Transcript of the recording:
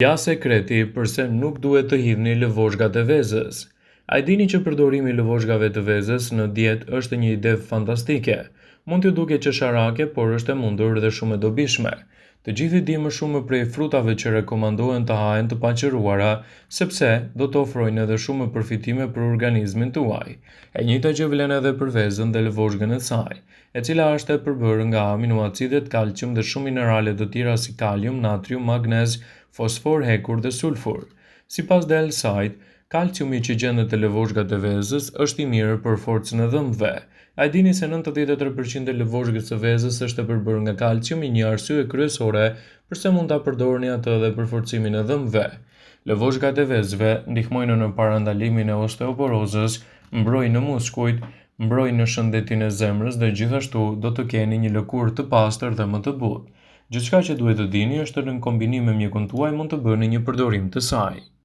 Ja sekreti përse nuk duhet të hidhni lëvozhgat e vezës. A e dini që përdorimi i lëvozhgave të vezës në dietë është një ide fantastike? Mund t'ju duket çesharake, por është e mundur dhe shumë e dobishme. Të gjithë di më shumë prej frutave që rekomandohen të hahen të paqëruara, sepse do të ofrojnë edhe shumë përfitime për organizmin tuaj. E njëjta që vlen edhe për vezën dhe lëvozhgën e saj, e cila është e përbërë nga aminoacidet, kalcium dhe shumë minerale të tjera si kalium, natrium, magnez, fosfor, hekur dhe sulfur. Sipas Del Site, kalciumi që gjendet te lëvozhgat e vezës është i mirë për forcën e dhëmbëve. A e dini se 93% e lëvozhgës së vezës është e përbërë nga kalciumi, një arsye kryesore pse mund ta përdorni atë edhe për forcimin e dhëmbëve. Lëvozhgat e vezëve ndihmojnë në parandalimin e osteoporozës, mbrojnë në muskujt, mbrojnë në shëndetin e zemrës dhe gjithashtu do të keni një lëkurë të pastër dhe më të butë. Gjithçka që duhet të dini është që në kombinim me mjekun tuaj mund të bëni një përdorim të saj.